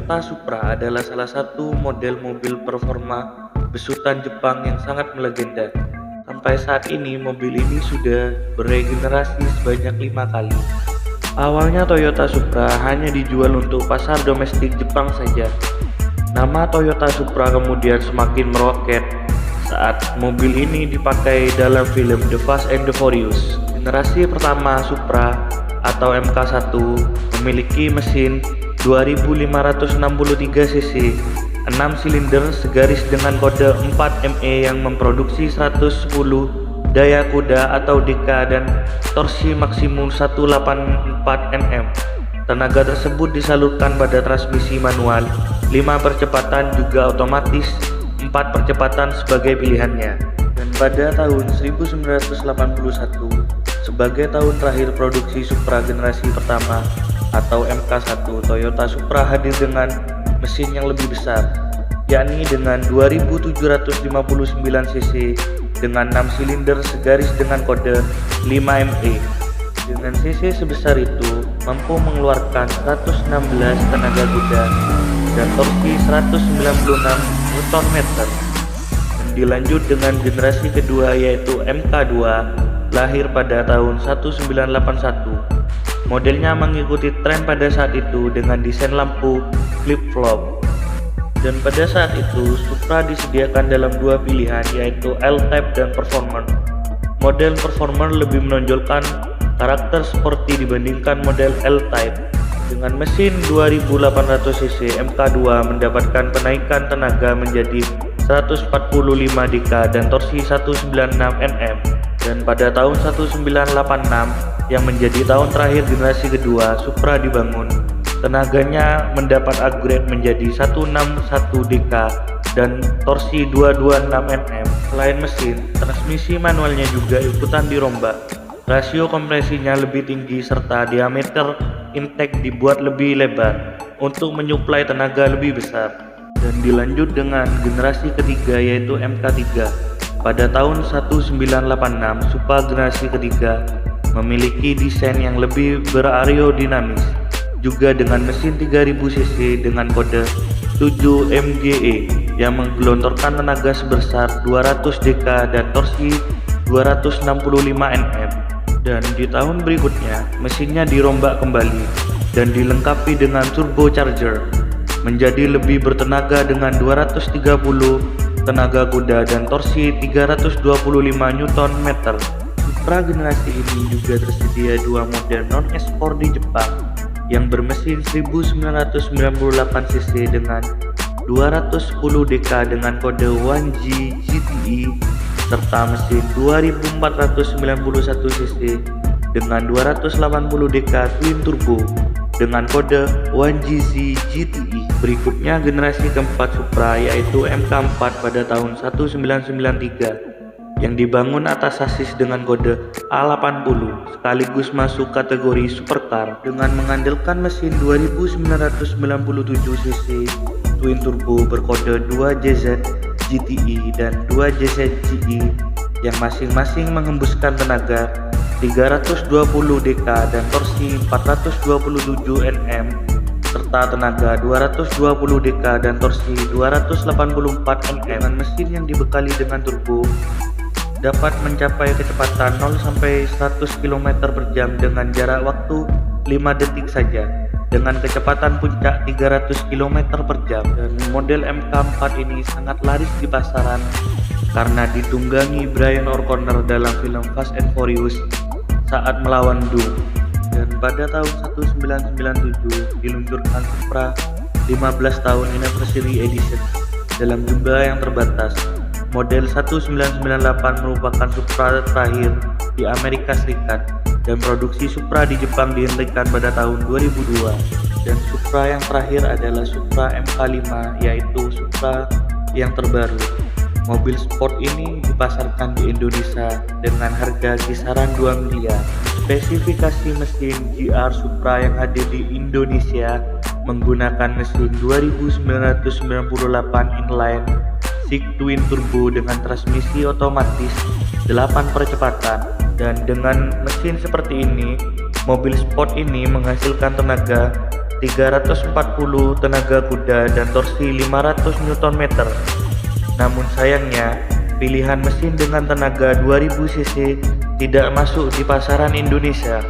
Toyota Supra adalah salah satu model mobil performa besutan Jepang yang sangat melegenda. Sampai saat ini, mobil ini sudah beregenerasi sebanyak 5 kali. Awalnya Toyota Supra hanya dijual untuk pasar domestik Jepang saja. Nama Toyota Supra kemudian semakin meroket saat mobil ini dipakai dalam film The Fast and the Furious. Generasi pertama Supra atau MK1 memiliki mesin 2563 cc, 6 silinder segaris dengan kode 4ME yang memproduksi 110 daya kuda atau DK dan torsi maksimum 184 Nm. Tenaga tersebut disalurkan pada transmisi manual, 5 percepatan juga otomatis, 4 percepatan sebagai pilihannya. Dan pada tahun 1981, sebagai tahun terakhir produksi Supra generasi pertama atau MK1, Toyota Supra hadir dengan mesin yang lebih besar, yakni dengan 2759 cc dengan 6 silinder segaris dengan kode 5ME. Dengan cc sebesar itu mampu mengeluarkan 116 tenaga kuda dan torsi 196 Nm. Dilanjut dengan generasi kedua yaitu MK2, lahir pada tahun 1981. Modelnya mengikuti tren pada saat itu dengan desain lampu flip-flop. Dan pada saat itu Supra disediakan dalam 2 pilihan yaitu L-Type dan Performer. Model Performer lebih menonjolkan karakter sporty dibandingkan model L-Type. Dengan mesin 2800 cc, MK2 mendapatkan penaikan tenaga menjadi 145 DK dan torsi 196 Nm. Dan pada tahun 1986 yang menjadi tahun terakhir generasi kedua Supra dibangun, tenaganya mendapat upgrade menjadi 161 DK dan torsi 226 Nm. Selain mesin, transmisi manualnya juga ikutan dirombak. Rasio kompresinya lebih tinggi serta diameter intake dibuat lebih lebar untuk menyuplai tenaga lebih besar. Dan dilanjut dengan generasi ketiga yaitu MK3. Pada tahun 1986, Supra generasi ketiga memiliki desain yang lebih beraerodinamis, juga dengan mesin 3000 cc dengan kode 7 MGE yang menggelontorkan tenaga sebesar 200 DK dan torsi 265 Nm. Dan di tahun berikutnya mesinnya dirombak kembali dan dilengkapi dengan turbocharger menjadi lebih bertenaga dengan 230 tenaga kuda dan torsi 325 Nm. Supra generasi ini juga tersedia 2 model non-sport di Jepang yang bermesin 1998 cc dengan 210 DK dengan kode 1G GTE serta mesin 2491 cc dengan 280 DK twin turbo dengan kode 1GZ GTE. Berikutnya generasi keempat Supra yaitu MK4 pada tahun 1993 yang dibangun atas sasis dengan kode A80 sekaligus masuk kategori supercar dengan mengandalkan mesin 2997 cc twin turbo berkode 2JZ GTE dan 2JZ GE yang masing-masing menghembuskan tenaga 320 DK dan torsi 427 Nm serta tenaga 220 DK dan torsi 284 Nm. Dengan mesin yang dibekali dengan turbo dapat mencapai kecepatan 0 sampai 100 km per jam dengan jarak waktu 5 detik saja dengan kecepatan puncak 300 km per jam. Dan model MK4 ini sangat laris di pasaran karena ditunggangi Brian O'Connor dalam film Fast and Furious saat melawan Doom. Dan pada tahun 1997 diluncurkan Supra 15 tahun Anniversary Edition dalam jumlah yang terbatas. Model 1998 merupakan Supra terakhir di Amerika Serikat dan produksi Supra di Jepang dihentikan pada tahun 2002. Dan Supra yang terakhir adalah Supra MK5 yaitu Supra yang terbaru. Mobil sport ini dipasarkan di Indonesia dengan harga kisaran 2 miliar. Spesifikasi mesin GR Supra yang hadir di Indonesia menggunakan mesin 2998 inline six twin turbo dengan transmisi otomatis 8 percepatan. Dan dengan mesin seperti ini, mobil sport ini menghasilkan tenaga 340 tenaga kuda dan torsi 500 Nm. Namun sayangnya, pilihan mesin dengan tenaga 2000 cc tidak masuk di pasaran Indonesia.